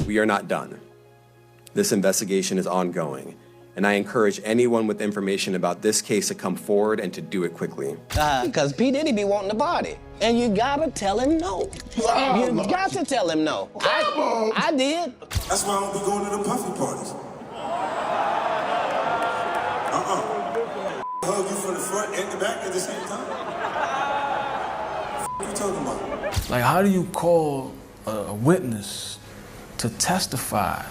We are not done. This investigation is ongoing, and I encourage anyone with information about this case to come forward and to do it quickly. Because P. Diddy be wanting to party, and you gotta tell him no. You got to tell him no. I did. That's why I don't be going to the puffy parties. Hug you from the front and the back at the same time? What are you talking about? Like, how do you call a witness to testify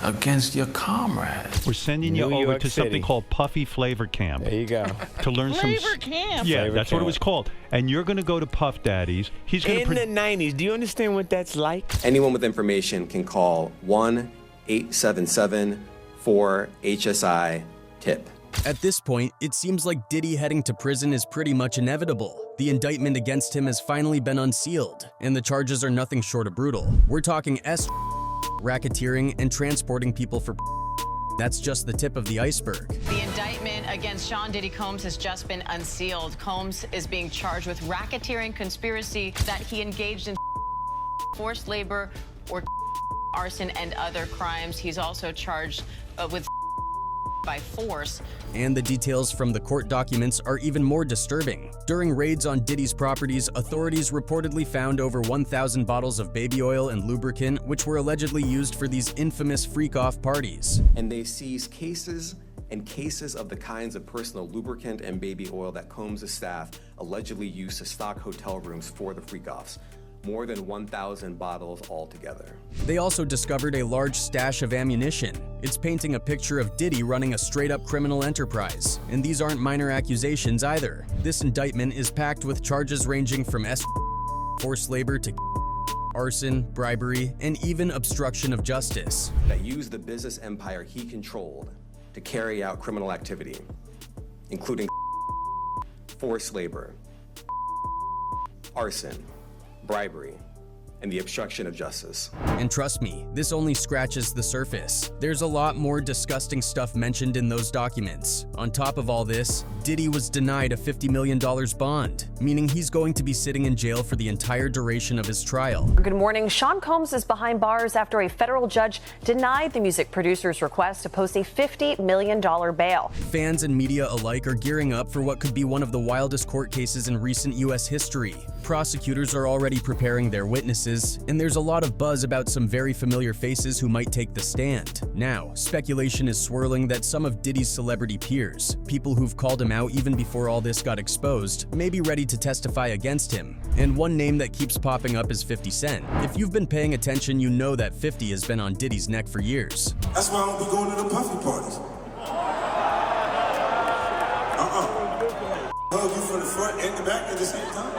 against your comrade? We're sending you over to something called Puffy Flavor Camp. There you go. To learn Flavor Camp? Yeah, Flavor that's what it Camp. was called. And you're going to go to Puff Daddy's. He's going In the 90s, do you understand what that's like? Anyone with information can call 1-877-4HSI-TIP. At this point, it seems like Diddy heading to prison is pretty much inevitable. The indictment against him has finally been unsealed, and the charges are nothing short of brutal. We're talking racketeering and transporting people for. That's just the tip of the iceberg. The indictment against Sean Diddy Combs has just been unsealed. Combs is being charged with racketeering conspiracy that he engaged in forced labor or arson and other crimes. He's also charged with by force. And the details from the court documents are even more disturbing. During raids on Diddy's properties, authorities reportedly found over 1,000 bottles of baby oil and lubricant, which were allegedly used for these infamous freak-off parties. And they seized cases and cases of the kinds of personal lubricant and baby oil that Combs' staff allegedly used to stock hotel rooms for the freak-offs. More than 1,000 bottles altogether. They also discovered a large stash of ammunition. It's painting a picture of Diddy running a straight-up criminal enterprise. And these aren't minor accusations either. This indictment is packed with charges ranging from forced labor to arson, bribery, and even obstruction of justice. That used the business empire he controlled to carry out criminal activity, including forced labor, arson, bribery, and the obstruction of justice. And trust me, this only scratches the surface. There's a lot more disgusting stuff mentioned in those documents. On top of all this, Diddy was denied a $50 million bond, meaning he's going to be sitting in jail for the entire duration of his trial. Good morning. Sean Combs is behind bars after a federal judge denied the music producer's request to post a $50 million bail. Fans and media alike are gearing up for what could be one of the wildest court cases in recent U.S. history. Prosecutors are already preparing their witnesses, and there's a lot of buzz about some very familiar faces who might take the stand. Now, speculation is swirling that some of Diddy's celebrity peers, people who've called him out even before all this got exposed, may be ready to testify against him. And one name that keeps popping up is 50 Cent. If you've been paying attention, you know that 50 has been on Diddy's neck for years. That's why I don't be going to the puffy parties. Hug you from the front and the back at the same time?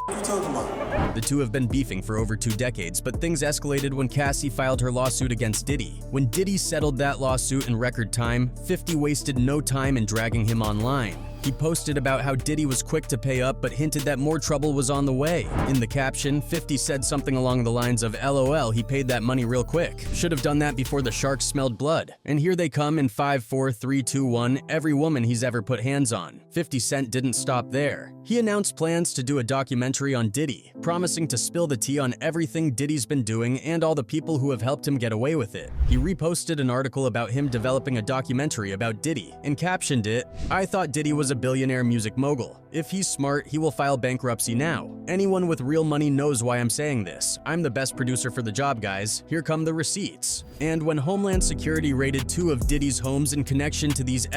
What are you talking about? The two have been beefing for over 2 decades, but things escalated when Cassie filed her lawsuit against Diddy. When Diddy settled that lawsuit in record time, 50 wasted no time in dragging him online. He posted about how Diddy was quick to pay up but hinted that more trouble was on the way. In the caption, 50 said something along the lines of, LOL, he paid that money real quick. Should have done that before the sharks smelled blood. And here they come in 5, 4, 3, 2, 1, every woman he's ever put hands on. 50 Cent didn't stop there. He announced plans to do a documentary on Diddy, promising to spill the tea on everything Diddy's been doing and all the people who have helped him get away with it. He reposted an article about him developing a documentary about Diddy and captioned it, I thought Diddy was a billionaire music mogul. If he's smart, he will file bankruptcy now. Anyone with real money knows why I'm saying this. I'm the best producer for the job, guys. Here come the receipts. And when Homeland Security raided 2 of Diddy's homes in connection to these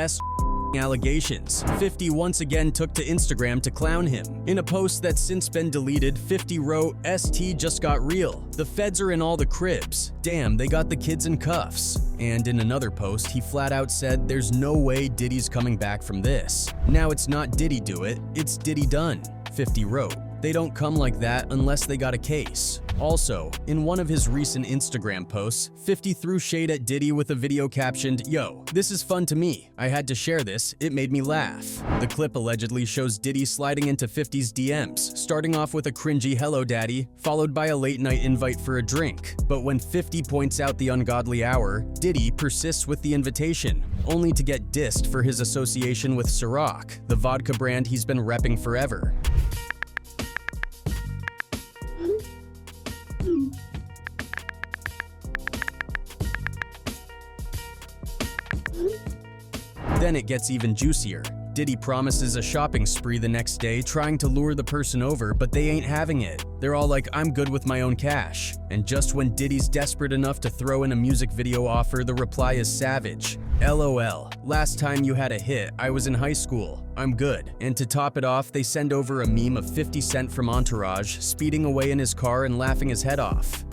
allegations, 50 once again took to Instagram to clown him. In a post that's since been deleted, 50 wrote, ST just got real. The feds are in all the cribs. Damn, they got the kids in cuffs. And in another post, he flat out said there's no way Diddy's coming back from this. Now it's not Diddy do it, it's Diddy done, 50 wrote. They don't come like that unless they got a case. Also, in one of his recent Instagram posts, 50 threw shade at Diddy with a video captioned, Yo, this is fun to me. I had to share this. It made me laugh. The clip allegedly shows Diddy sliding into 50's DMs, starting off with a cringy hello daddy, followed by a late-night invite for a drink. But when 50 points out the ungodly hour, Diddy persists with the invitation, only to get dissed for his association with Ciroc, the vodka brand he's been repping forever. Then it gets even juicier. Diddy promises a shopping spree the next day, trying to lure the person over, but they ain't having it. They're all like, I'm good with my own cash. And just when Diddy's desperate enough to throw in a music video offer, the reply is savage. LOL, last time you had a hit, I was in high school. I'm good. And to top it off, they send over a meme of 50 Cent from Entourage, speeding away in his car and laughing his head off.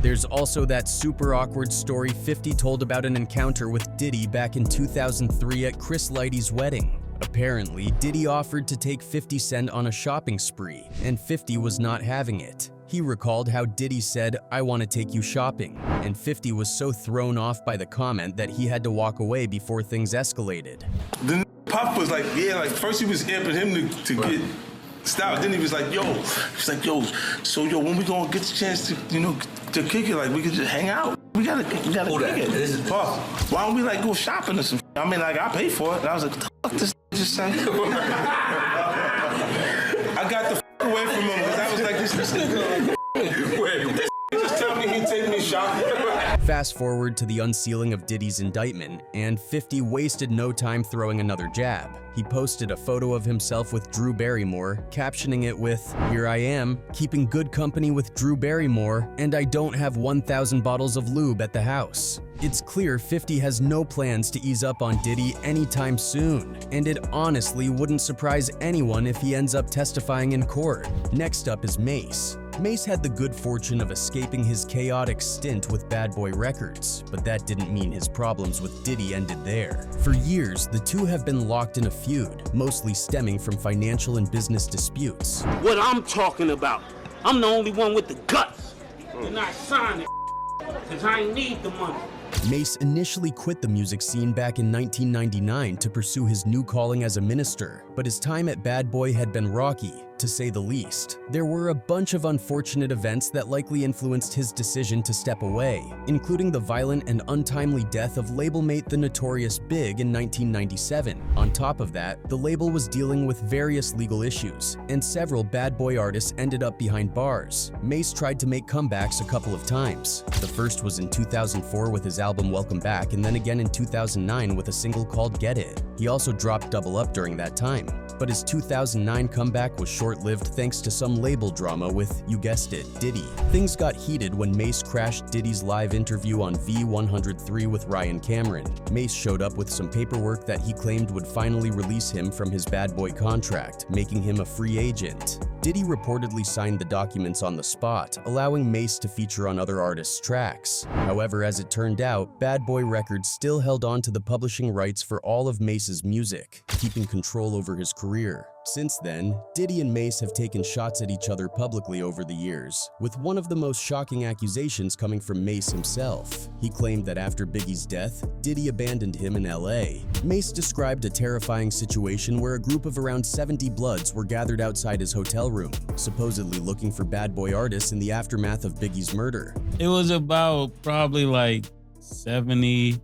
There's also that super awkward story 50 told about an encounter with Diddy back in 2003 at Chris Lighty's wedding. Apparently, Diddy offered to take 50 Cent on a shopping spree, and 50 was not having it. He recalled how Diddy said, I want to take you shopping, and 50 was so thrown off by the comment that he had to walk away before things escalated. The Puff was like, yeah, like first he was amping him to get style. Then he was like, so when we gonna get the chance to, to kick it, like we could just hang out. We gotta kick it. This is Puff. Why don't we like go shopping or some? I mean, like I pay for it. And I was like, what the fuck this just say? I got the away from him because I was like, this nigga. Wait, just tell me he'd take me shopping. Fast forward to the unsealing of Diddy's indictment, and 50 wasted no time throwing another jab. He posted a photo of himself with Drew Barrymore, captioning it with, "Here I am, keeping good company with Drew Barrymore, and I don't have 1,000 bottles of lube at the house." It's clear 50 has no plans to ease up on Diddy anytime soon, and it honestly wouldn't surprise anyone if he ends up testifying in court. Next up is Mase. Mase had the good fortune of escaping his chaotic stint with Bad Boy Records, but that didn't mean his problems with Diddy ended there. For years, the two have been locked in a feud, mostly stemming from financial and business disputes. What I'm talking about, I'm the only one with the guts, and I signed it, because I need the money. Mase initially quit the music scene back in 1999 to pursue his new calling as a minister, but his time at Bad Boy had been rocky, to say the least. There were a bunch of unfortunate events that likely influenced his decision to step away, including the violent and untimely death of labelmate the Notorious B.I.G in 1997. On top of that, the label was dealing with various legal issues, and several Bad Boy artists ended up behind bars. Mase tried to make comebacks a couple of times. The first was in 2004 with his album Welcome Back, and then again in 2009 with a single called Get It. He also dropped Double Up during that time. But his 2009 comeback was short-lived thanks to some label drama with, you guessed it, Diddy. Things got heated when Mase crashed Diddy's live interview on V103 with Ryan Cameron. Mase showed up with some paperwork that he claimed would finally release him from his Bad Boy contract, making him a free agent. Diddy reportedly signed the documents on the spot, allowing Mase to feature on other artists' tracks. However, as it turned out, Bad Boy Records still held on to the publishing rights for all of Mase's music, keeping control over his career. Since then, Diddy and Mase have taken shots at each other publicly over the years, with one of the most shocking accusations coming from Mase himself. He claimed that after Biggie's death, Diddy abandoned him in LA. Mase described a terrifying situation where a group of around 70 Bloods were gathered outside his hotel room, supposedly looking for Bad Boy artists in the aftermath of Biggie's murder. It was about probably like 70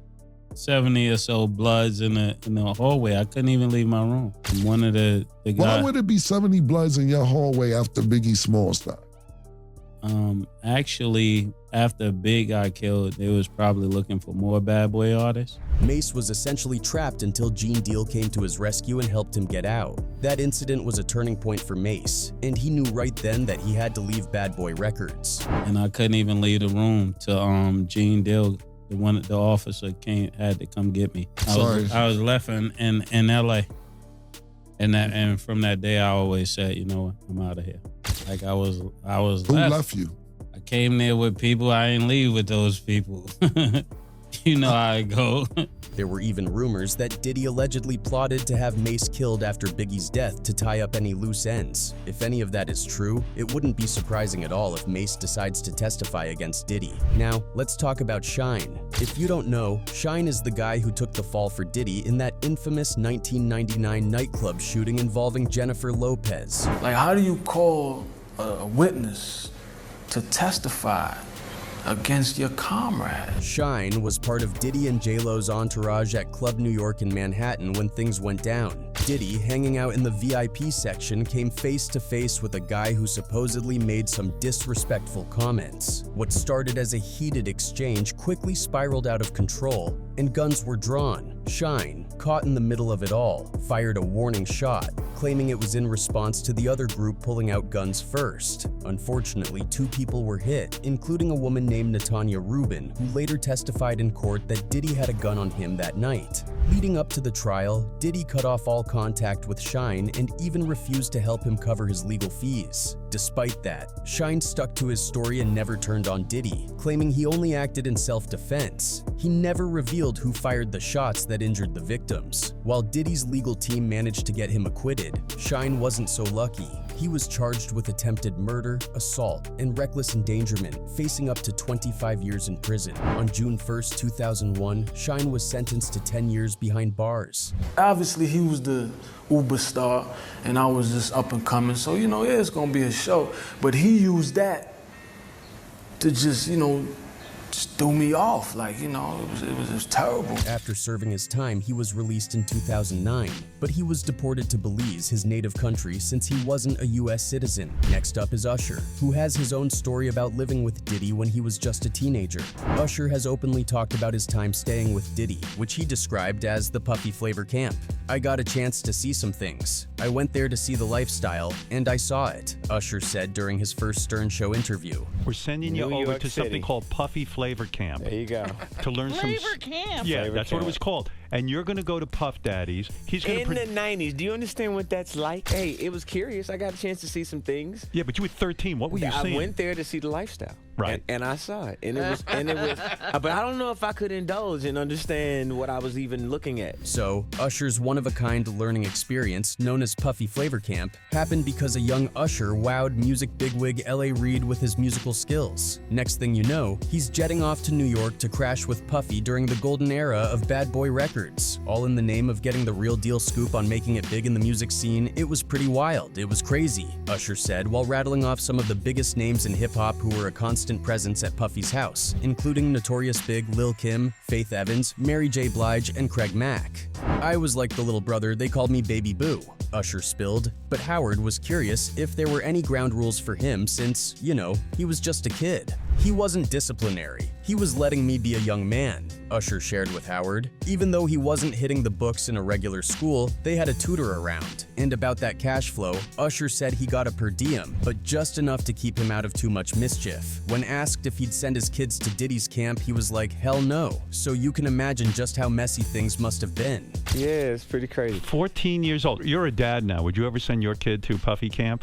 or so Bloods in the hallway. I couldn't even leave my room. One of the guys. Why would it be 70 Bloods in your hallway after Biggie Smalls died? Actually, after Big got killed, they was probably looking for more Bad Boy artists. Mase was essentially trapped until Gene Deal came to his rescue and helped him get out. That incident was a turning point for Mase, and he knew right then that he had to leave Bad Boy Records. And I couldn't even leave the room till Gene Deal, the officer had to come get me. I was left in LA. And from that day I always said, you know what, I'm out of here. Like I was Who left you? I came there with people, I ain't leave with those people. You know how it go. There were even rumors that Diddy allegedly plotted to have Mase killed after Biggie's death to tie up any loose ends. If any of that is true, it wouldn't be surprising at all if Mase decides to testify against Diddy. Now, let's talk about Shine. If you don't know, Shine is the guy who took the fall for Diddy in that infamous 1999 nightclub shooting involving Jennifer Lopez. Like, how do you call a witness to testify against your comrade. Shine was part of Diddy and J-Lo's entourage at Club New York in Manhattan when things went down. Diddy, hanging out in the VIP section, came face to face with a guy who supposedly made some disrespectful comments. What started as a heated exchange quickly spiraled out of control, and guns were drawn. Shine, caught in the middle of it all, fired a warning shot, claiming it was in response to the other group pulling out guns first. Unfortunately, 2 people were hit, including a woman named Natanya Rubin, who later testified in court that Diddy had a gun on him that night. Leading up to the trial, Diddy cut off all contact with Shine and even refused to help him cover his legal fees. Despite that, Shine stuck to his story and never turned on Diddy, claiming he only acted in self-defense. He never revealed who fired the shots that injured the victims. While Diddy's legal team managed to get him acquitted, Shine wasn't so lucky. He was charged with attempted murder, assault, and reckless endangerment, facing up to 25 years in prison. On June 1st, 2001, Shine was sentenced to 10 years behind bars. Obviously, he was the Uber star, and I was just up and coming, so, yeah, it's gonna be a show. But he used that to just, just threw me off. It was terrible. After serving his time, he was released in 2009, but he was deported to Belize, his native country, since he wasn't a US citizen. Next up is Usher, who has his own story about living with Diddy when he was just a teenager. Usher has openly talked about his time staying with Diddy, which he described as the Puffy Flavor Camp. I got a chance to see some things. I went there to see the lifestyle, and I saw it, Usher said during his first Stern Show interview. We're sending you over to something called Puffy Flavor Camp. There you go. To learn Flavor Camp. Yeah, Flavor that's Camp. what it was called. And you're going to go to Puff Daddy's. He's going in the 90s. Do you understand what that's like? Hey, it was curious. I got a chance to see some things. Yeah, but you were 13. What were you seeing? I went there to see the lifestyle. Right. And I saw it. And it was but I don't know if I could indulge and understand what I was even looking at. So, Usher's one-of-a-kind learning experience, known as Puffy Flavor Camp, happened because a young Usher wowed music bigwig L.A. Reid with his musical skills. Next thing you know, he's jetting off to New York to crash with Puffy during the golden era of Bad Boy Records. All in the name of getting the real deal scoop on making it big in the music scene. It was pretty wild. It was crazy, Usher said while rattling off some of the biggest names in hip-hop who were a constant presence at Puffy's house, including Notorious B.I.G, Lil Kim, Faith Evans, Mary J. Blige, and Craig Mack. I was like the little brother, they called me Baby Boo, Usher spilled, but Howard was curious if there were any ground rules for him since, he was just a kid. He wasn't disciplinary. He was letting me be a young man, Usher shared with Howard. Even though he wasn't hitting the books in a regular school, they had a tutor around. And about that cash flow, Usher said he got a per diem, but just enough to keep him out of too much mischief. When asked if he'd send his kids to Diddy's camp, he was like, hell no. So you can imagine just how messy things must have been. Yeah, it's pretty crazy. 14 years old. You're a dad now. Would you ever send your kid to Puffy Camp?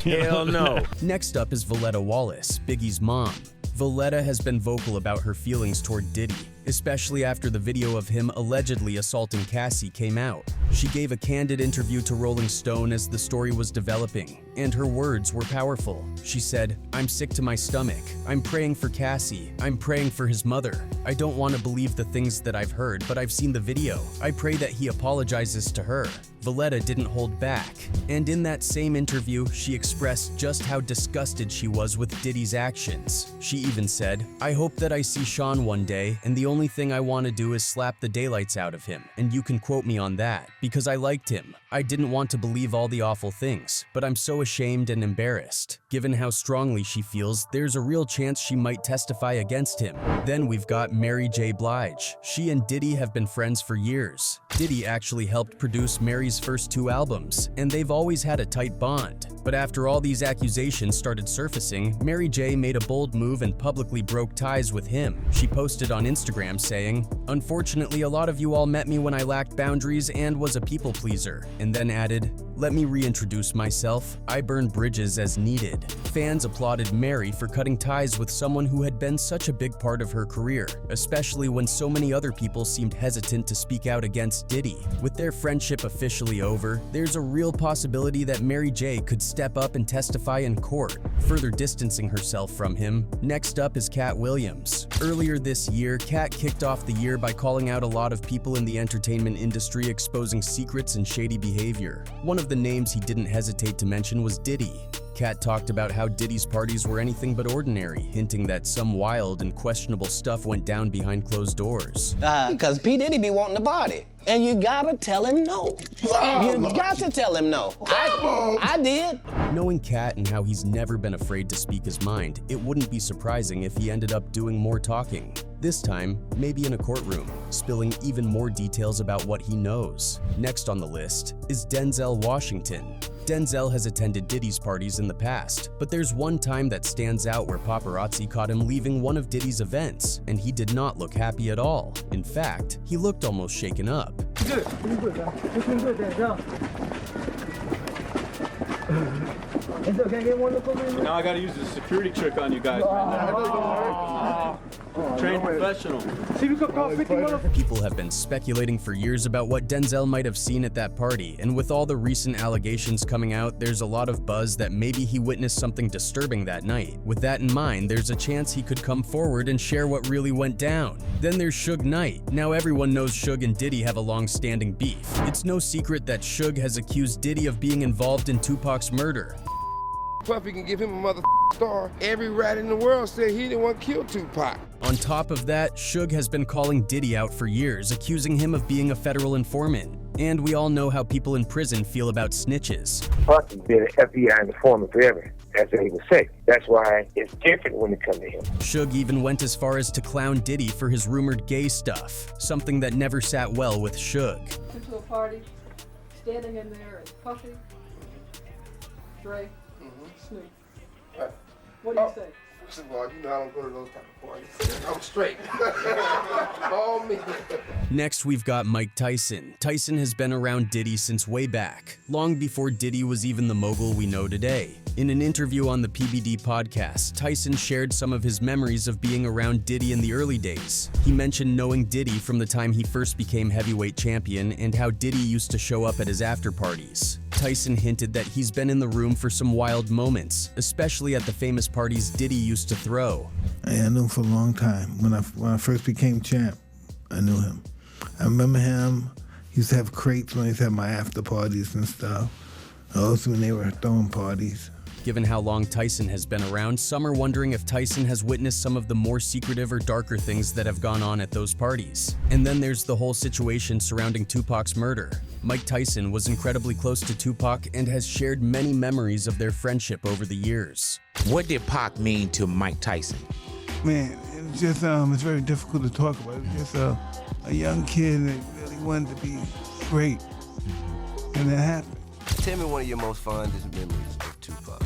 Hell no. Next up is Valletta Wallace, Biggie's mom. Valletta has been vocal about her feelings toward Diddy, especially after the video of him allegedly assaulting Cassie came out. She gave a candid interview to Rolling Stone as the story was developing, and her words were powerful. She said, "I'm sick to my stomach. I'm praying for Cassie. I'm praying for his mother. I don't want to believe the things that I've heard, but I've seen the video. I pray that he apologizes to her." Valletta didn't hold back, and in that same interview, she expressed just how disgusted she was with Diddy's actions. She even said, "I hope that I see Sean one day, and the only thing I want to do is slap the daylights out of him, and you can quote me on that, because I liked him. I didn't want to believe all the awful things, but I'm so ashamed and embarrassed." Given how strongly she feels, there's a real chance she might testify against him. Then we've got Mary J. Blige. She and Diddy have been friends for years. Diddy actually helped produce Mary's first 2 albums, and they've always had a tight bond. But after all these accusations started surfacing, Mary J. made a bold move and publicly broke ties with him. She posted on Instagram saying, "Unfortunately, a lot of you all met me when I lacked boundaries and was a people pleaser," and then added, "Let me reintroduce myself. I burn bridges as needed." Fans applauded Mary for cutting ties with someone who had been such a big part of her career, especially when so many other people seemed hesitant to speak out against Diddy. With their friendship officially over, there's a real possibility that Mary J. could step up and testify in court, further distancing herself from him. Next up is Cat Williams. Earlier this year, Cat kicked off the year by calling out a lot of people in the entertainment industry exposing secrets and shady behavior. One of the names he didn't hesitate to mention was Diddy. Cat talked about how Diddy's parties were anything but ordinary, hinting that some wild and questionable stuff went down behind closed doors. Because P. Diddy be wanting to party. And you gotta tell him no. You got to tell him no. I did. Knowing Cat and how he's never been afraid to speak his mind, it wouldn't be surprising if he ended up doing more talking. This time, maybe in a courtroom, spilling even more details about what he knows. Next on the list is Denzel Washington. Denzel has attended Diddy's parties in the past, but there's one time that stands out where paparazzi caught him leaving one of Diddy's events, and he did not look happy at all. In fact, he looked almost shaken up. Good. Pretty good, man. Looking good, Denzel. Denzel, can I get one look over here? Now I gotta use the security trick on you guys right now. Trained professional. See, we could call 50 People have been speculating for years about what Denzel might have seen at that party, and with all the recent allegations coming out, there's a lot of buzz that maybe he witnessed something disturbing that night. With that in mind, there's a chance he could come forward and share what really went down. Then there's Suge Knight. Now everyone knows Suge and Diddy have a long-standing beef. It's no secret that Suge has accused Diddy of being involved in Tupac's murder. Puffy can give him a mother star. Every rat in the world said he didn't want to kill Tupac. On top of that, Suge has been calling Diddy out for years, accusing him of being a federal informant. And we all know how people in prison feel about snitches. Puffy's been an FBI informant forever. That's what he would say. That's why it's different when it comes to him. Suge even went as far as to clown Diddy for his rumored gay stuff, something that never sat well with Suge. Went to a party, standing in there is Puffy, Dre, Snoop. What do you say? First of all, you know I don't go to those type of parties. I'm straight. All me. Next, we've got Mike Tyson. Tyson has been around Diddy since way back, long before Diddy was even the mogul we know today. In an interview on the PBD podcast, Tyson shared some of his memories of being around Diddy in the early days. He mentioned knowing Diddy from the time he first became heavyweight champion and how Diddy used to show up at his after parties. Tyson hinted that he's been in the room for some wild moments, especially at the famous parties Diddy used to throw. I knew him for a long time. When I first became champ, I knew him. I remember him. He used to have crates when he used to have my after parties and stuff. Also when they were throwing parties. Given how long Tyson has been around, some are wondering if Tyson has witnessed some of the more secretive or darker things that have gone on at those parties. And then there's the whole situation surrounding Tupac's murder. Mike Tyson was incredibly close to Tupac and has shared many memories of their friendship over the years. What did Pac mean to Mike Tyson? Man, it's just it's very difficult to talk about. It's just a young kid that really wanted to be great, and that happened. Tell me one of your most fondest memories of Tupac.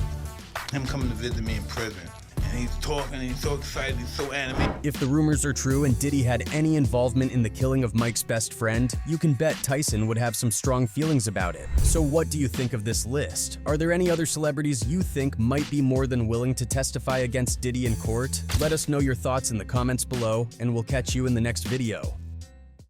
Him coming to visit me in prison, and he's talking, and he's so excited, he's so animated. If the rumors are true and Diddy had any involvement in the killing of Mike's best friend, you can bet Tyson would have some strong feelings about it. So what do you think of this list? Are there any other celebrities you think might be more than willing to testify against Diddy in court? Let us know your thoughts in the comments below, and we'll catch you in the next video.